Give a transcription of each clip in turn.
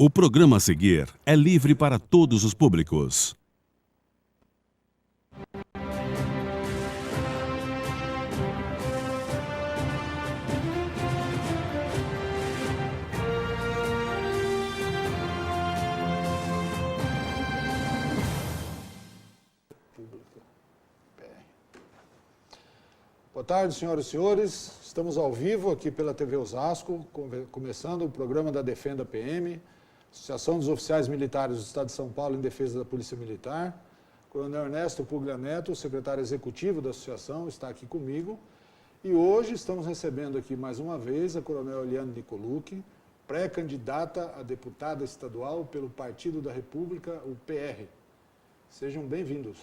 O programa a seguir é livre para todos os públicos. Boa tarde, senhoras e senhores. Estamos ao vivo aqui pela TV Osasco, começando o programa da Defenda PM, Associação dos Oficiais Militares do Estado de São Paulo em Defesa da Polícia Militar. Coronel Ernesto Puglia Neto, secretário executivo da associação, está aqui comigo. E hoje estamos recebendo aqui mais uma vez a Coronel Eliane Nicolucci, pré-candidata a deputada estadual pelo Partido da República, o PR. Sejam bem-vindos.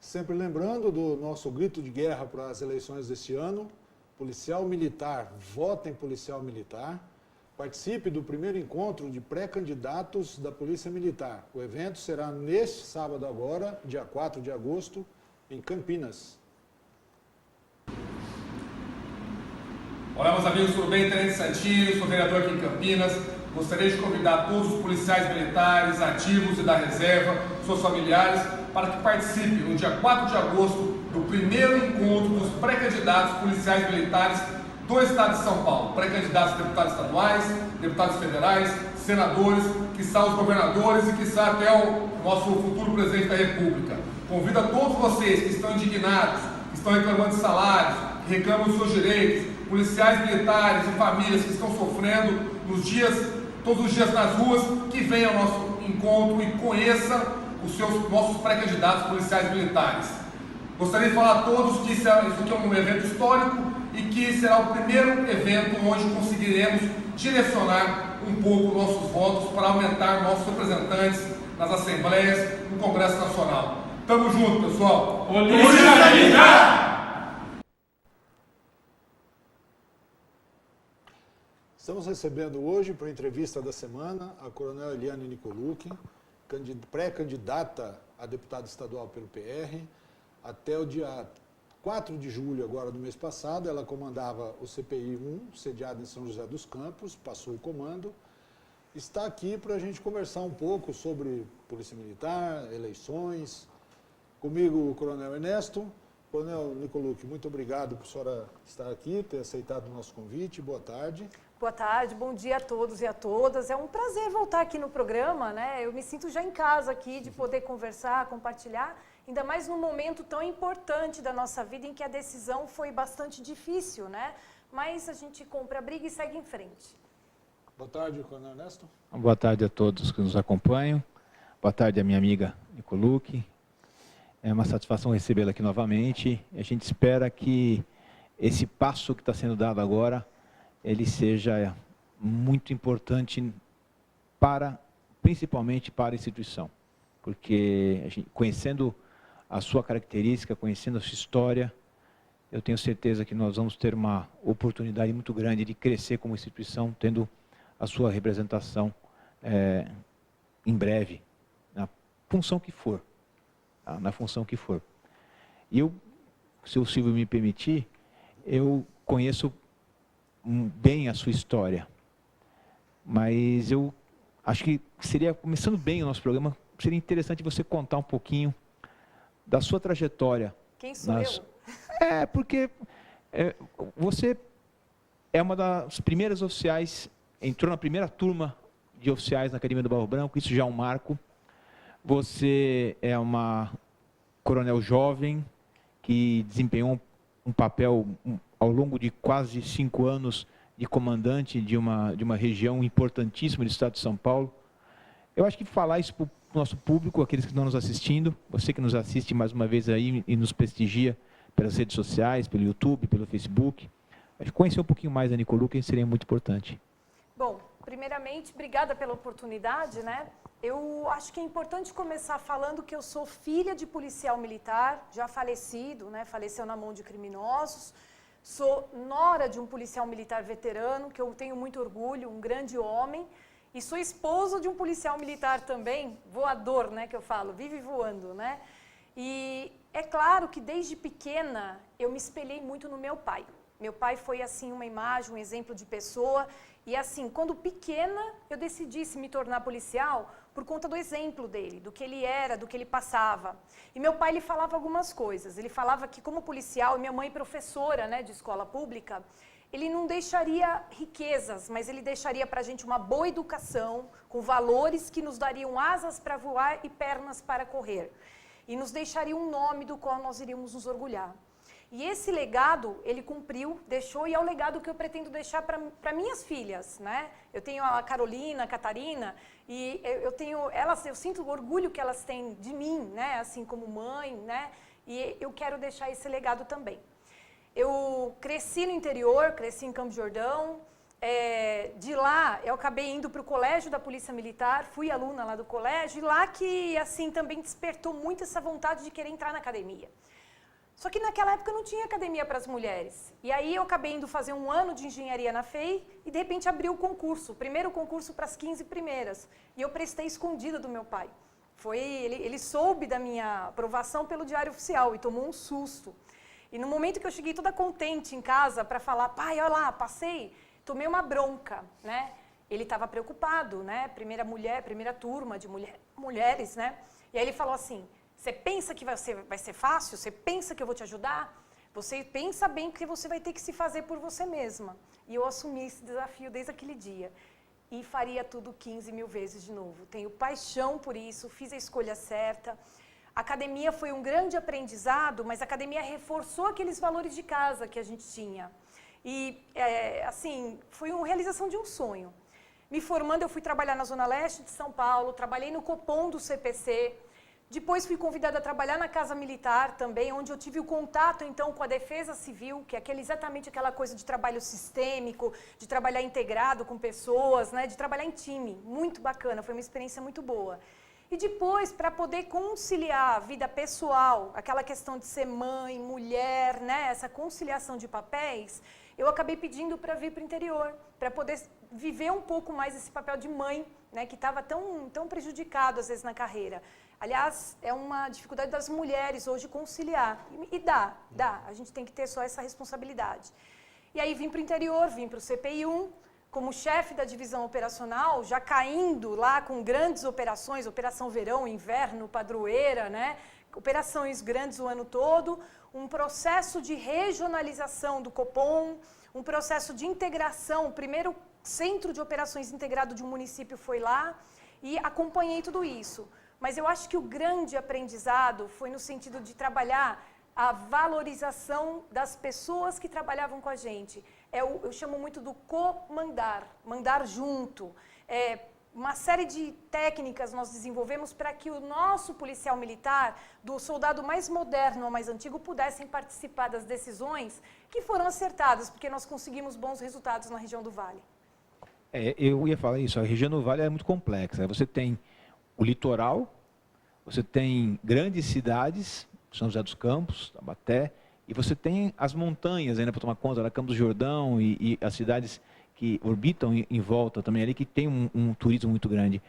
Sempre lembrando do nosso grito de guerra para as eleições deste ano, policial militar, vote em policial militar, participe do primeiro encontro de pré-candidatos da Polícia Militar. O evento será neste sábado agora, dia 4 de agosto, em Campinas. Olá, meus amigos, tudo bem? Tenente Santinho, sou vereador aqui em Campinas. Gostaria de convidar todos os policiais militares, ativos e da reserva, seus familiares, para que participem no dia 4 de agosto do primeiro encontro dos pré-candidatos policiais militares do Estado de São Paulo. Pré-candidatos a deputados estaduais, deputados federais, senadores, quiçá os governadores e quiçá até o nosso futuro presidente da República. Convido a todos vocês que estão indignados, que estão reclamando de salários, que reclamam dos seus direitos, policiais militares e famílias que estão sofrendo todos os dias nas ruas, que venham ao nosso encontro e conheça os nossos pré-candidatos policiais militares. Gostaria de falar a todos que isso aqui é um evento histórico e que será o primeiro evento onde conseguiremos direcionar um pouco nossos votos para aumentar nossos representantes nas assembleias, no Congresso Nacional. Tamo junto, pessoal! Polícia Militar! Estamos recebendo hoje, para a entrevista da semana, a Coronel Eliane Nicolucci, pré-candidata a deputada estadual pelo PR. Até o dia 4 de julho agora do mês passado, ela comandava o CPI 1, sediado em São José dos Campos, passou o comando. Está aqui para a gente conversar um pouco sobre Polícia Militar, eleições. Comigo o Coronel Ernesto. Coronel Nicolucci, muito obrigado por a senhora estar aqui, ter aceitado o nosso convite. Boa tarde. Boa tarde, bom dia a todos e a todas. É um prazer voltar aqui no programa, né? Eu me sinto já em casa aqui de poder conversar, compartilhar, ainda mais num momento tão importante da nossa vida em que a decisão foi bastante difícil, né? Mas a gente compra a briga e segue em frente. Boa tarde, Coronel Ernesto. Boa tarde a todos que nos acompanham. Boa tarde à minha amiga Nicolucci. É uma satisfação recebê-la aqui novamente. A gente espera que esse passo que está sendo dado agora ele seja muito importante principalmente para a instituição, porque conhecendo a sua característica, conhecendo a sua história, eu tenho certeza que nós vamos ter uma oportunidade muito grande de crescer como instituição, tendo a sua representação em breve, na função que for, tá? Na função que for. E eu, se o Silvio me permitir, eu conheço bem a sua história, mas eu acho que seria, começando bem o nosso programa, seria interessante você contar um pouquinho da sua trajetória. Quem sou eu? Porque você é uma das primeiras oficiais, entrou na primeira turma de oficiais na Academia do Barro Branco, isso já é um marco. Você é uma coronel jovem que desempenhou um papel ao longo de quase 5 anos de comandante de uma região importantíssima do estado de São Paulo. Eu acho que falar isso para o nosso público, aqueles que estão nos assistindo, você que nos assiste mais uma vez aí e nos prestigia pelas redes sociais, pelo YouTube, pelo Facebook, acho que conhecer um pouquinho mais da Nicolucci seria muito importante. Bom, primeiramente, obrigada pela oportunidade, né? Eu acho que é importante começar falando que eu sou filha de policial militar, já falecido, né? Faleceu na mão de criminosos. Sou nora de um policial militar veterano, que eu tenho muito orgulho, um grande homem. E sou esposa de um policial militar também, voador, né, que eu falo, vive voando, né? E é claro que desde pequena eu me espelhei muito no meu pai. Meu pai foi, assim, uma imagem, um exemplo de pessoa. E, assim, quando pequena, eu decidi se me tornar policial por conta do exemplo dele, do que ele era, do que ele passava. E meu pai, ele falava algumas coisas. Ele falava que, como policial, e minha mãe professora, né, de escola pública, ele não deixaria riquezas, mas ele deixaria para a gente uma boa educação, com valores que nos dariam asas para voar e pernas para correr. E nos deixaria um nome do qual nós iríamos nos orgulhar. E esse legado, ele cumpriu, deixou, e é o legado que eu pretendo deixar para minhas filhas, né? Eu tenho a Carolina, a Catarina, e eu sinto o orgulho que elas têm de mim, né? Assim como mãe, né? E eu quero deixar esse legado também. Eu cresci no interior, cresci em Campos do Jordão. De lá, eu acabei indo para o colégio da Polícia Militar, fui aluna lá do colégio, e lá que, assim, também despertou muito essa vontade de querer entrar na academia. Só que naquela época não tinha academia para as mulheres. E aí eu acabei indo fazer um ano de engenharia na FEI e, de repente, abriu o concurso, o primeiro concurso para as 15 primeiras. E eu prestei escondida do meu pai. Ele soube da minha aprovação pelo Diário Oficial e tomou um susto. E no momento que eu cheguei toda contente em casa para falar, pai, olha lá, passei, tomei uma bronca, né? Ele estava preocupado, né? Primeira turma de mulheres, né? E aí ele falou assim, você pensa que vai ser fácil? Você pensa que eu vou te ajudar? Você pensa bem que você vai ter que se fazer por você mesma. E eu assumi esse desafio desde aquele dia. E faria tudo 15 mil vezes de novo. Tenho paixão por isso, fiz a escolha certa. A academia foi um grande aprendizado, mas a academia reforçou aqueles valores de casa que a gente tinha. E, assim, foi uma realização de um sonho. Me formando, eu fui trabalhar na Zona Leste de São Paulo, trabalhei no Copom do CPC, depois fui convidada a trabalhar na Casa Militar também, onde eu tive o contato, então, com a Defesa Civil, que é exatamente aquela coisa de trabalho sistêmico, de trabalhar integrado com pessoas, né, de trabalhar em time. Muito bacana, foi uma experiência muito boa. E depois, para poder conciliar a vida pessoal, aquela questão de ser mãe, mulher, né, essa conciliação de papéis, eu acabei pedindo para vir para o interior, para poder viver um pouco mais esse papel de mãe, né, que estava tão prejudicado, às vezes, na carreira. Aliás, é uma dificuldade das mulheres hoje conciliar. E dá. A gente tem que ter só essa responsabilidade. E aí vim para o interior, vim para o CPI-1, como chefe da divisão operacional, já caindo lá com grandes operações, Operação Verão, Inverno, Padroeira, né? Operações grandes o ano todo, um processo de regionalização do Copom, um processo de integração, o primeiro centro de operações integrado de um município foi lá, e acompanhei tudo isso. Mas eu acho que o grande aprendizado foi no sentido de trabalhar a valorização das pessoas que trabalhavam com a gente. Eu chamo muito do comandar, mandar junto. Uma série de técnicas nós desenvolvemos para que o nosso policial militar, do soldado mais moderno ao mais antigo, pudessem participar das decisões que foram acertadas, porque nós conseguimos bons resultados na região do Vale. Eu ia falar isso, a região do Vale é muito complexa. Você tem o litoral, você tem grandes cidades, São José dos Campos, Taubaté, e você tem as montanhas ainda para tomar conta, da Campos do Jordão e as cidades que orbitam em volta também ali, que tem um turismo muito grande.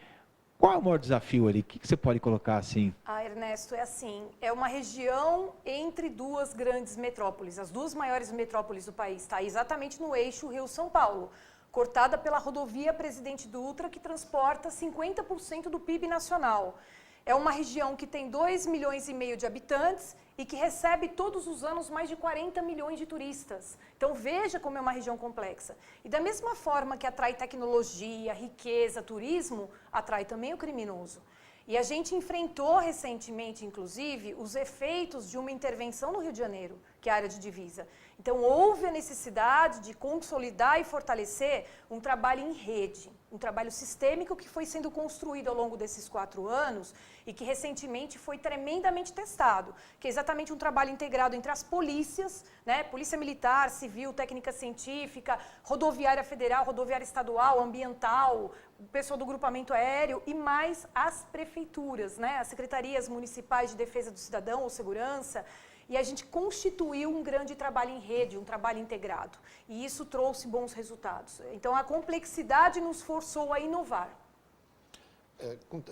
Qual é o maior desafio ali? O que você pode colocar assim? Ernesto, é assim, é uma região entre duas grandes metrópoles, as duas maiores metrópoles do país, está exatamente no eixo Rio-São Paulo, cortada pela rodovia Presidente Dutra, que transporta 50% do PIB nacional. É uma região que tem 2,5 milhões de habitantes e que recebe todos os anos mais de 40 milhões de turistas. Então veja como é uma região complexa. E da mesma forma que atrai tecnologia, riqueza, turismo, atrai também o criminoso. E a gente enfrentou recentemente, inclusive, os efeitos de uma intervenção no Rio de Janeiro, que é a área de divisa. Então, houve a necessidade de consolidar e fortalecer um trabalho em rede, um trabalho sistêmico que foi sendo construído ao longo desses 4 anos e que recentemente foi tremendamente testado, que é exatamente um trabalho integrado entre as polícias, né, Polícia Militar, Civil, Técnica Científica, Rodoviária Federal, Rodoviária Estadual, Ambiental, o pessoal do grupamento aéreo e mais as prefeituras, né, as secretarias municipais de defesa do cidadão ou segurança. E a gente constituiu um grande trabalho em rede, um trabalho integrado. E isso trouxe bons resultados. Então, a complexidade nos forçou a inovar.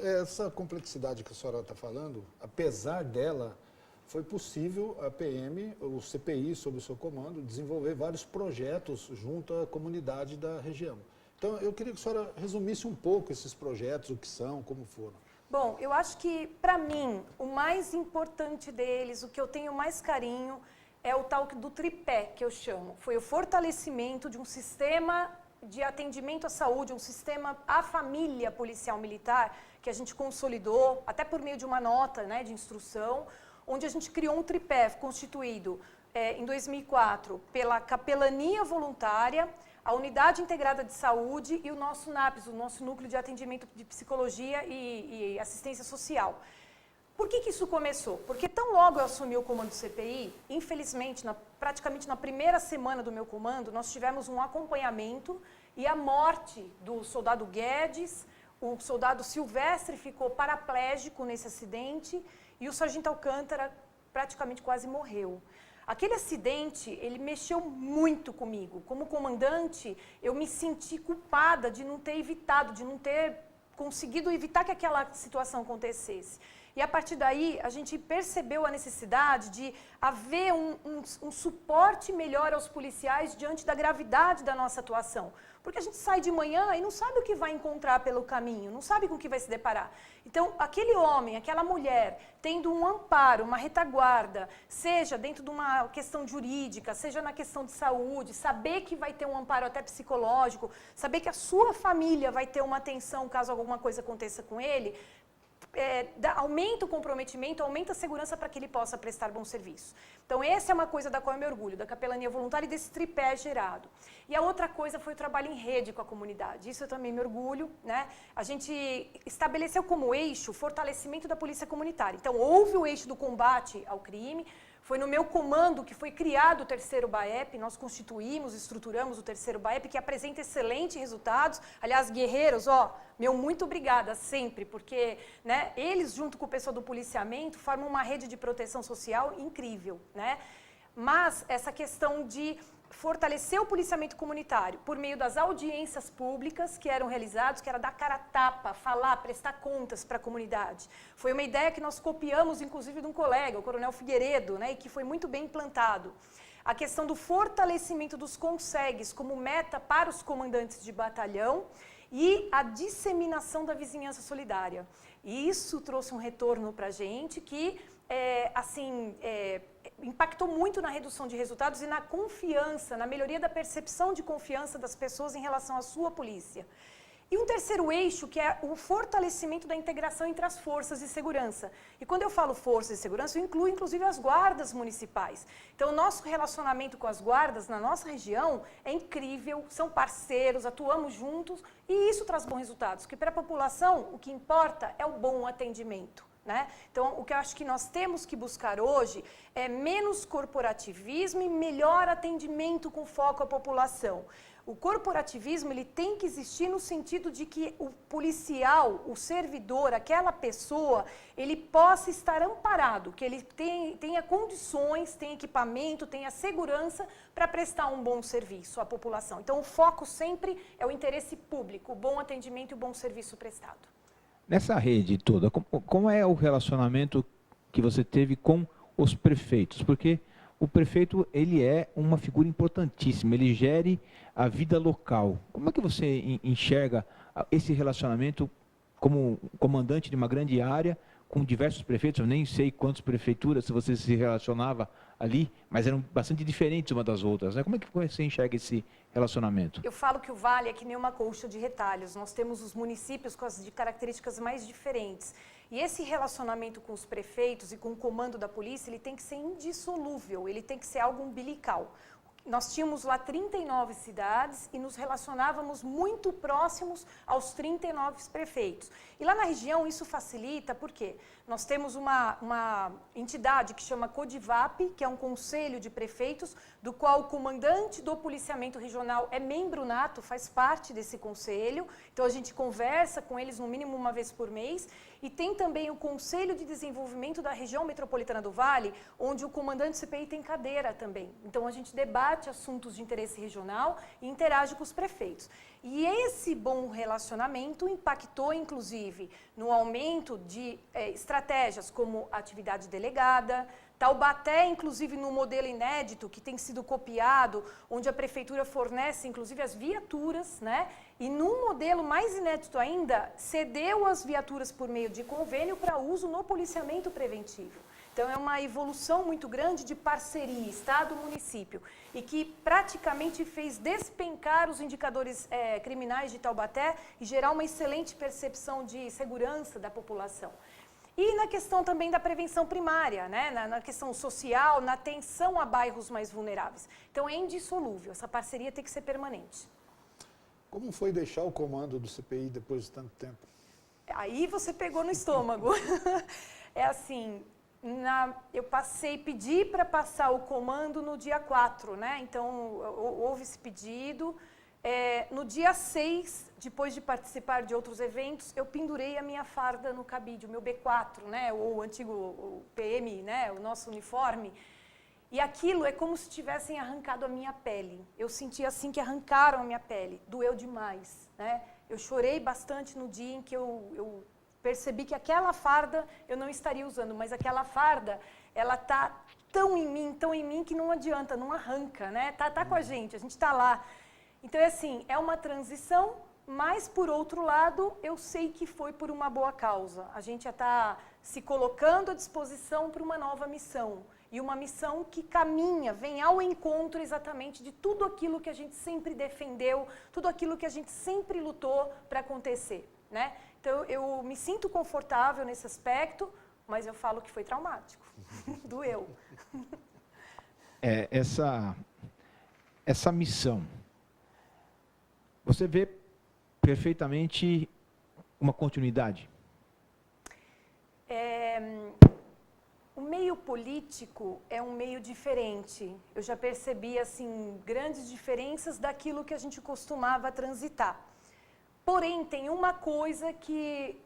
Essa complexidade que a senhora está falando, apesar dela, foi possível a PM, o CPI, sob o seu comando, desenvolver vários projetos junto à comunidade da região. Então, eu queria que a senhora resumisse um pouco esses projetos, o que são, como foram. Bom, eu acho que, para mim, o mais importante deles, o que eu tenho mais carinho, é o tal do tripé, que eu chamo. Foi o fortalecimento de um sistema de atendimento à saúde, um sistema à família policial militar, que a gente consolidou, até por meio de uma nota, né, de instrução, onde a gente criou um tripé constituído em 2004 pela capelania voluntária, a Unidade Integrada de Saúde e o nosso NAPS, o nosso Núcleo de Atendimento de Psicologia e Assistência Social. Por que isso começou? Porque tão logo eu assumi o comando do CPI, infelizmente, praticamente na primeira semana do meu comando, nós tivemos um acompanhamento e a morte do soldado Guedes, o soldado Silvestre ficou paraplégico nesse acidente e o sargento Alcântara praticamente quase morreu. Aquele acidente, ele mexeu muito comigo. Como comandante, eu me senti culpada de não ter evitado, de não ter conseguido evitar que aquela situação acontecesse. E a partir daí, a gente percebeu a necessidade de haver um suporte melhor aos policiais diante da gravidade da nossa atuação. Porque a gente sai de manhã e não sabe o que vai encontrar pelo caminho, não sabe com o que vai se deparar. Então, aquele homem, aquela mulher, tendo um amparo, uma retaguarda, seja dentro de uma questão jurídica, seja na questão de saúde, saber que vai ter um amparo até psicológico, saber que a sua família vai ter uma atenção caso alguma coisa aconteça com ele, aumenta o comprometimento, aumenta a segurança para que ele possa prestar bom serviço. Então, essa é uma coisa da qual eu me orgulho, da capelania voluntária e desse tripé gerado. E a outra coisa foi o trabalho em rede com a comunidade. Isso eu também me orgulho, né? A gente estabeleceu como eixo o fortalecimento da polícia comunitária. Então, houve o eixo do combate ao crime. Foi no meu comando que foi criado o 3º BAEP, nós constituímos, estruturamos o 3º BAEP, que apresenta excelentes resultados. Aliás, guerreiros, meu muito obrigada sempre, porque, né, eles, junto com o pessoal do policiamento, formam uma rede de proteção social incrível, né? Mas essa questão de fortalecer o policiamento comunitário por meio das audiências públicas que eram realizadas, que era dar cara a tapa, falar, prestar contas para a comunidade. Foi uma ideia que nós copiamos, inclusive, de um colega, o Coronel Figueiredo, né, e que foi muito bem implantado. A questão do fortalecimento dos CONSEGs como meta para os comandantes de batalhão e a disseminação da vizinhança solidária. E isso trouxe um retorno para a gente que, impactou muito na redução de resultados e na confiança, na melhoria da percepção de confiança das pessoas em relação à sua polícia. E um terceiro eixo, que é o fortalecimento da integração entre as forças de segurança. E quando eu falo forças de segurança, eu incluo inclusive as guardas municipais. Então, o nosso relacionamento com as guardas na nossa região é incrível, são parceiros, atuamos juntos e isso traz bons resultados, porque para a população o que importa é o bom atendimento, né? Então, o que eu acho que nós temos que buscar hoje é menos corporativismo e melhor atendimento com foco à população. O corporativismo ele tem que existir no sentido de que o policial, o servidor, aquela pessoa, ele possa estar amparado, que ele tenha condições, tenha equipamento, tenha segurança para prestar um bom serviço à população. Então, o foco sempre é o interesse público, o bom atendimento e o bom serviço prestado. Nessa rede toda, como é o relacionamento que você teve com os prefeitos? Porque o prefeito, ele é uma figura importantíssima, ele gere a vida local. Como é que você enxerga esse relacionamento como comandante de uma grande área com diversos prefeitos, eu nem sei quantas prefeituras você se relacionava ali, mas eram bastante diferentes uma das outras, né? Como é que você enxerga esse relacionamento? Eu falo que o Vale é que nem uma colcha de retalhos. Nós temos os municípios com as características mais diferentes. E esse relacionamento com os prefeitos e com o comando da polícia, ele tem que ser indissolúvel, ele tem que ser algo umbilical. Nós tínhamos lá 39 cidades e nos relacionávamos muito próximos aos 39 prefeitos. E lá na região isso facilita, porque nós temos uma entidade que chama CODIVAP, que é um conselho de prefeitos, do qual o comandante do policiamento regional é membro nato, faz parte desse conselho. Então a gente conversa com eles no mínimo uma vez por mês. E tem também o Conselho de Desenvolvimento da Região Metropolitana do Vale, onde o comandante do CPI tem cadeira também. Então, a gente debate assuntos de interesse regional e interage com os prefeitos. E esse bom relacionamento impactou, inclusive, no aumento de estratégias como atividade delegada. Taubaté, inclusive, no modelo inédito, que tem sido copiado, onde a prefeitura fornece, inclusive, as viaturas, né? E num modelo mais inédito ainda, cedeu as viaturas por meio de convênio para uso no policiamento preventivo. Então, é uma evolução muito grande de parceria Estado-município e que praticamente fez despencar os indicadores criminais de Taubaté e gerar uma excelente percepção de segurança da população. E na questão também da prevenção primária, né? na questão social, na atenção a bairros mais vulneráveis. Então, é indissolúvel, essa parceria tem que ser permanente. Como foi deixar o comando do CPI depois de tanto tempo? Aí você pegou no estômago. É assim, eu pedi para passar o comando no dia 4, né? Então, houve esse pedido. No dia 6, depois de participar de outros eventos, eu pendurei a minha farda no cabide, o meu B4, né? O antigo PM, né? O nosso uniforme. E aquilo é como se tivessem arrancado a minha pele. Eu senti assim que arrancaram a minha pele. Doeu demais, né? Eu chorei bastante no dia em que eu percebi que aquela farda eu não estaria usando, mas aquela farda, ela tá tão em mim, que não adianta, não arranca, né? Tá com a gente está lá. Então, é assim, é uma transição, mas, por outro lado, eu sei que foi por uma boa causa. A gente já está se colocando à disposição para uma nova missão. E uma missão que caminha, vem ao encontro exatamente de tudo aquilo que a gente sempre defendeu, tudo aquilo que a gente sempre lutou para acontecer, né? Então, eu me sinto confortável nesse aspecto, mas eu falo que foi traumático. Doeu. Essa missão, você vê perfeitamente uma continuidade? O meio político é um meio diferente. Eu já percebi assim, grandes diferenças daquilo que a gente costumava transitar. Porém, tem uma coisa que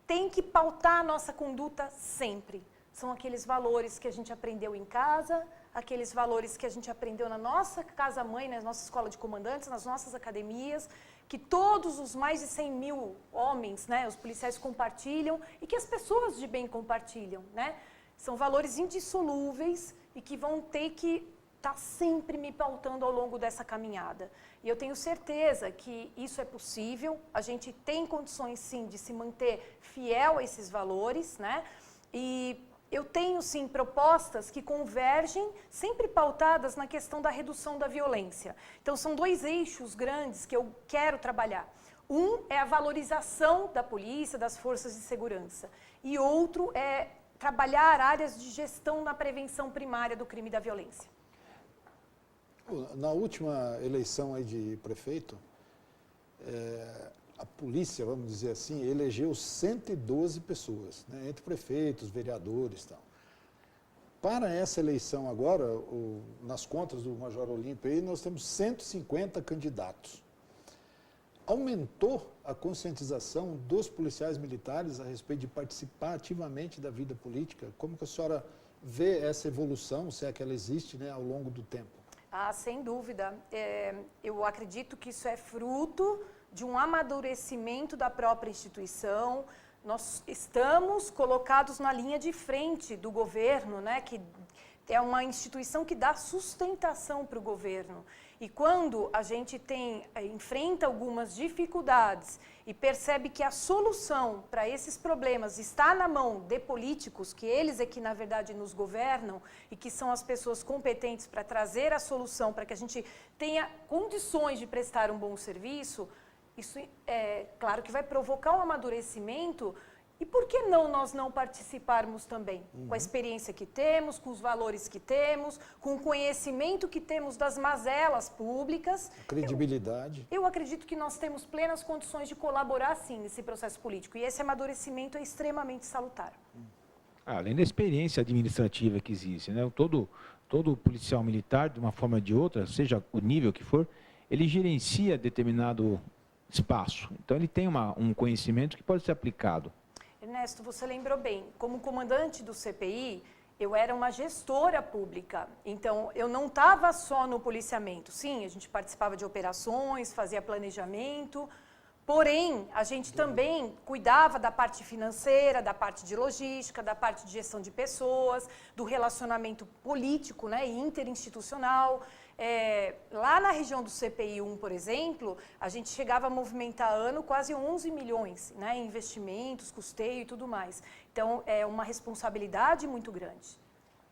tem que pautar a nossa conduta sempre. São aqueles valores que a gente aprendeu em casa, aqueles valores que a gente aprendeu na nossa casa-mãe, na nossa escola de comandantes, nas nossas academias, que todos os mais de 100 mil homens, né, os policiais compartilham e que as pessoas de bem compartilham, né? São valores indissolúveis e que vão ter que estar sempre me pautando ao longo dessa caminhada. E eu tenho certeza que isso é possível, a gente tem condições sim de se manter fiel a esses valores, né? E eu tenho sim propostas que convergem, sempre pautadas na questão da redução da violência. Então são dois eixos grandes que eu quero trabalhar. Um é a valorização da polícia, das forças de segurança. E outro é trabalhar áreas de gestão na prevenção primária do crime e da violência. Na última eleição aí de prefeito, a polícia, vamos dizer assim, elegeu 112 pessoas, né, entre prefeitos, vereadores e tal. Para essa eleição agora, nas contas do Major Olímpio, aí, nós temos 150 candidatos. Aumentou a conscientização dos policiais militares a respeito de participar ativamente da vida política? Como que a senhora vê essa evolução, se é que ela existe, né, ao longo do tempo? Ah, sem dúvida. Eu acredito que isso é fruto de um amadurecimento da própria instituição. Nós estamos colocados na linha de frente do governo, né, que é uma instituição que dá sustentação para o governo. E quando a gente enfrenta algumas dificuldades e percebe que a solução para esses problemas está na mão de políticos, que eles é que, na verdade, nos governam e que são as pessoas competentes para trazer a solução, para que a gente tenha condições de prestar um bom serviço, isso é claro que vai provocar um amadurecimento. E por que não nós não participarmos também? Com a experiência que temos, com os valores que temos, com o conhecimento que temos das mazelas públicas. Credibilidade. Eu acredito que nós temos plenas condições de colaborar, sim, nesse processo político. E esse amadurecimento é extremamente salutar. Além da experiência administrativa que existe, né? Todo policial militar, de uma forma ou de outra, seja o nível que for, ele gerencia determinado espaço. Então, ele tem um conhecimento que pode ser aplicado. Ernesto, você lembrou bem, como comandante do CPI, eu era uma gestora pública, então eu não estava só no policiamento. Sim, a gente participava de operações, fazia planejamento, porém, a gente também cuidava da parte financeira, da parte de logística, da parte de gestão de pessoas, do relacionamento político, né, e interinstitucional. Lá na região do CPI-1, por exemplo, a gente chegava a movimentar ano quase 11 milhões, né, em investimentos, custeio e tudo mais. Então, é uma responsabilidade muito grande.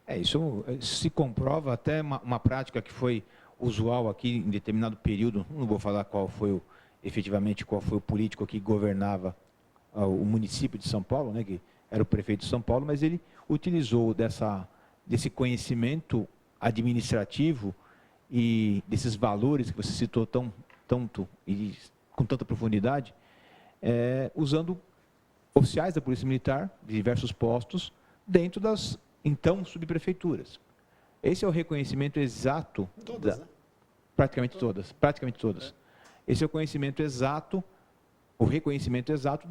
Isso se comprova até uma prática que foi usual aqui em determinado período, não vou falar efetivamente qual foi o político que governava o município de São Paulo, né, que era o prefeito de São Paulo, mas ele utilizou desse conhecimento administrativo e desses valores que você citou tanto e com tanta profundidade, usando oficiais da Polícia Militar de diversos postos dentro das, então, subprefeituras. Esse é o reconhecimento exato... Todas, né? Praticamente todas. Esse é o conhecimento exato, o reconhecimento exato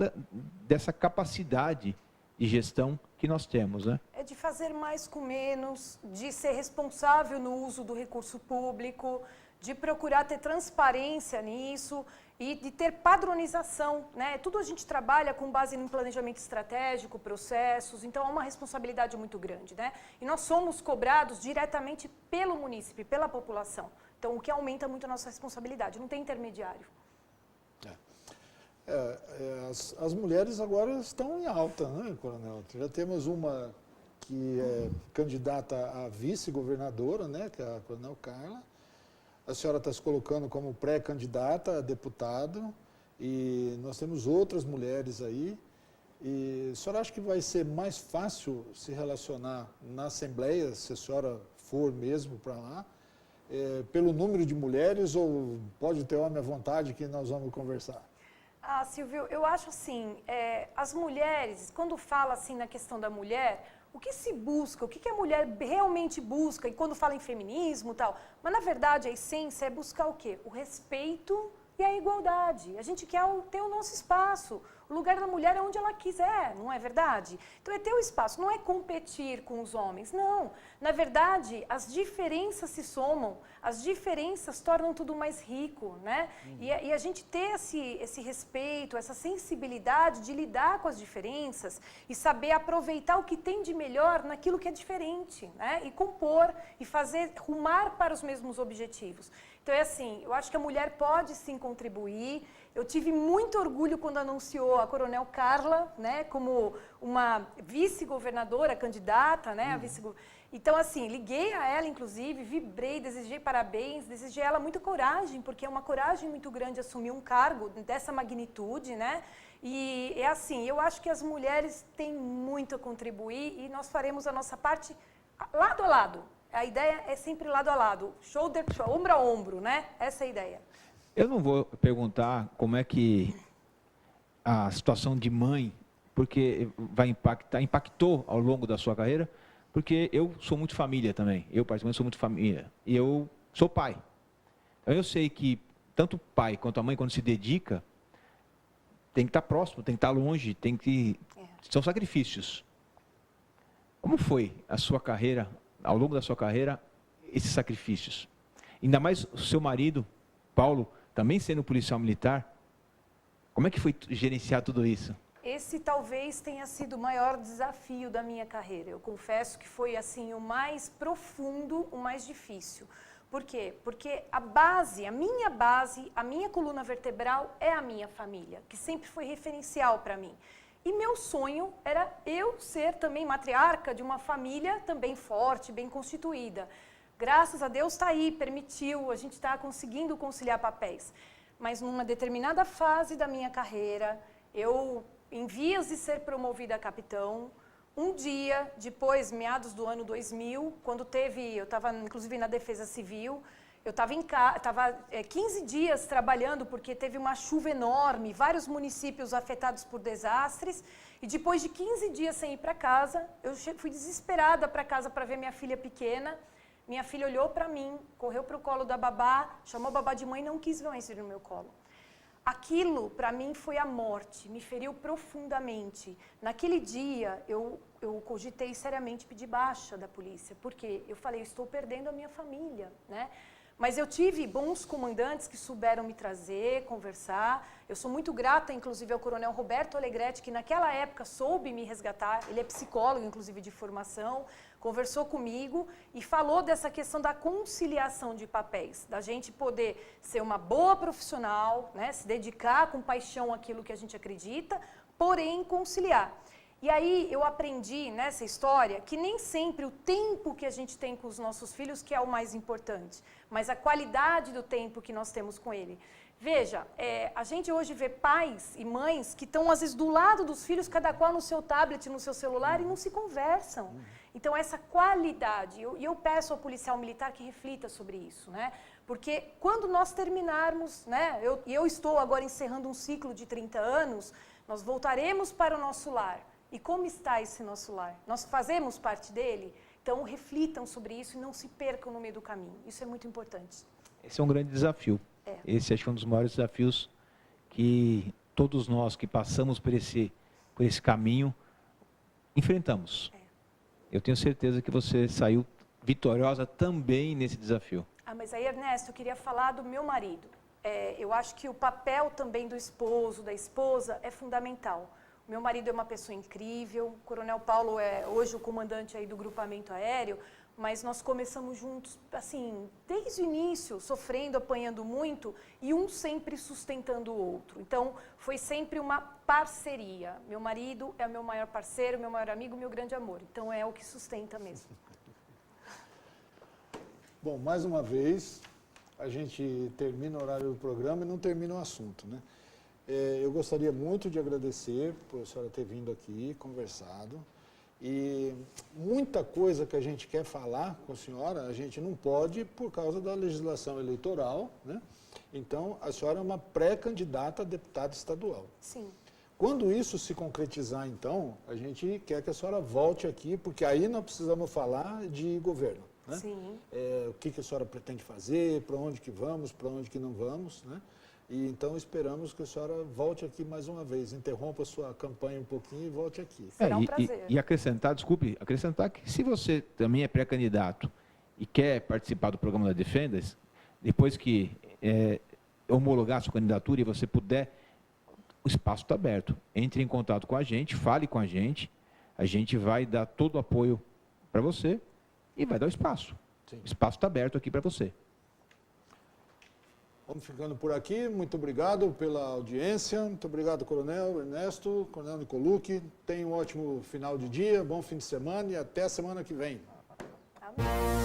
dessa capacidade de gestão que nós temos, né? É de fazer mais com menos, de ser responsável no uso do recurso público, de procurar ter transparência nisso e de ter padronização, né? Tudo a gente trabalha com base em planejamento estratégico, processos, então é uma responsabilidade muito grande, né? E nós somos cobrados diretamente pelo munícipe, pela população. Então, o que aumenta muito a nossa responsabilidade, não tem intermediário. As mulheres agora estão em alta, né, Coronel? Já temos uma que é candidata a vice-governadora, né, que é a Coronel Carla. A senhora está se colocando como pré-candidata a deputado e nós temos outras mulheres aí. E a senhora acha que vai ser mais fácil se relacionar na Assembleia, se a senhora for mesmo para lá, pelo número de mulheres ou pode ter homem à vontade que nós vamos conversar? Silvio, eu acho assim, as mulheres, quando fala assim na questão da mulher, o que se busca, o que a mulher realmente busca, e quando fala em feminismo e tal, mas na verdade a essência é buscar o quê? O respeito e a igualdade. A gente quer ter o nosso espaço. O lugar da mulher é onde ela quiser, não é verdade? Então é ter o espaço, não é competir com os homens, não. Na verdade, as diferenças se somam, as diferenças tornam tudo mais rico, né? E a gente ter esse respeito, essa sensibilidade de lidar com as diferenças e saber aproveitar o que tem de melhor naquilo que é diferente, né? E compor e fazer, rumar para os mesmos objetivos. Então é assim, eu acho que a mulher pode sim contribuir. Eu tive muito orgulho quando anunciou a Coronel Carla, né, como uma vice-governadora, candidata, né, a Então, assim, liguei a ela, inclusive, vibrei, desejei parabéns, desejei a ela muita coragem, porque é uma coragem muito grande assumir um cargo dessa magnitude, né? E é assim, eu acho que as mulheres têm muito a contribuir e nós faremos a nossa parte lado a lado. A ideia é sempre lado a lado, shoulder to shoulder, ombro a ombro, né? Essa é a ideia. Eu não vou perguntar como é que a situação de mãe, porque impactou ao longo da sua carreira, porque eu sou muito família também, eu particularmente sou muito família, e eu sou pai. Então eu sei que tanto o pai quanto a mãe, quando se dedica, tem que estar próximo, tem que estar longe, são sacrifícios. Como foi a sua carreira, ao longo da sua carreira, esses sacrifícios? Ainda mais o seu marido, Paulo, também sendo policial militar, como é que foi gerenciar tudo isso? Esse talvez tenha sido o maior desafio da minha carreira. Eu confesso que foi assim o mais profundo, o mais difícil. Por quê? Porque a base, a minha coluna vertebral é a minha família, que sempre foi referencial para mim. E meu sonho era eu ser também matriarca de uma família também forte, bem constituída. Graças a Deus está aí, permitiu, a gente está conseguindo conciliar papéis. Mas numa determinada fase da minha carreira, eu, em vias de ser promovida a capitão, um dia, depois, meados do ano 2000, quando eu estava inclusive na Defesa Civil, eu estava 15 dias trabalhando porque teve uma chuva enorme, vários municípios afetados por desastres, e depois de 15 dias sem ir para casa, eu fui desesperada para casa para ver minha filha pequena. Minha filha olhou para mim, correu para o colo da babá, chamou a babá de mãe e não quis mais ir no meu colo. Aquilo, para mim, foi a morte, me feriu profundamente. Naquele dia, eu cogitei seriamente pedir baixa da polícia, porque eu falei, eu estou perdendo a minha família, né? Mas eu tive bons comandantes que souberam me trazer, conversar. Eu sou muito grata, inclusive, ao coronel Roberto Alegretti, que naquela época soube me resgatar. Ele é psicólogo, inclusive, de formação. Conversou comigo e falou dessa questão da conciliação de papéis, da gente poder ser uma boa profissional, né, se dedicar com paixão àquilo que a gente acredita, porém conciliar. E aí eu aprendi nessa história que nem sempre o tempo que a gente tem com os nossos filhos que é o mais importante, mas a qualidade do tempo que nós temos com ele. Veja, a gente hoje vê pais e mães que estão às vezes do lado dos filhos, cada qual no seu tablet, no seu celular e não se conversam. Então essa qualidade, e eu peço ao policial militar que reflita sobre isso, né? Porque quando nós terminarmos, né, eu estou agora encerrando um ciclo de 30 anos, nós voltaremos para o nosso lar. E como está esse nosso lar? Nós fazemos parte dele? Então, reflitam sobre isso e não se percam no meio do caminho. Isso é muito importante. Esse é um grande desafio. Esse acho que é um dos maiores desafios que todos nós que passamos por esse caminho enfrentamos. Eu tenho certeza que você saiu vitoriosa também nesse desafio. Mas aí, Ernesto, eu queria falar do meu marido. Eu acho que o papel também do esposo, da esposa, é fundamental. Meu marido é uma pessoa incrível, o Coronel Paulo é hoje o comandante aí do grupamento aéreo, mas nós começamos juntos, assim, desde o início, sofrendo, apanhando muito, e um sempre sustentando o outro. Então, foi sempre uma parceria. Meu marido é o meu maior parceiro, meu maior amigo, meu grande amor. Então, é o que sustenta mesmo. Bom, mais uma vez, a gente termina o horário do programa e não termina o assunto, né? Eu gostaria muito de agradecer por a senhora ter vindo aqui, conversado. E muita coisa que a gente quer falar com a senhora, a gente não pode por causa da legislação eleitoral, né? Então, a senhora é uma pré-candidata a deputada estadual. Sim. Quando isso se concretizar, então, a gente quer que a senhora volte aqui, porque aí nós precisamos falar de governo, né? Sim. O que a senhora pretende fazer, para onde que vamos, para onde que não vamos, né? E então esperamos que a senhora volte aqui mais uma vez, interrompa a sua campanha um pouquinho e volte aqui. Será um prazer. E acrescentar que se você também é pré-candidato e quer participar do programa da Defendas, depois que homologar a sua candidatura e você puder, o espaço está aberto. Entre em contato com a gente, fale com a gente vai dar todo o apoio para você e vai dar o espaço. Sim. O espaço está aberto aqui para você. Vamos ficando por aqui. Muito obrigado pela audiência. Muito obrigado, Coronel Ernesto, Coronel Nicolucci. Tenha um ótimo final de dia, bom fim de semana e até a semana que vem. Amém.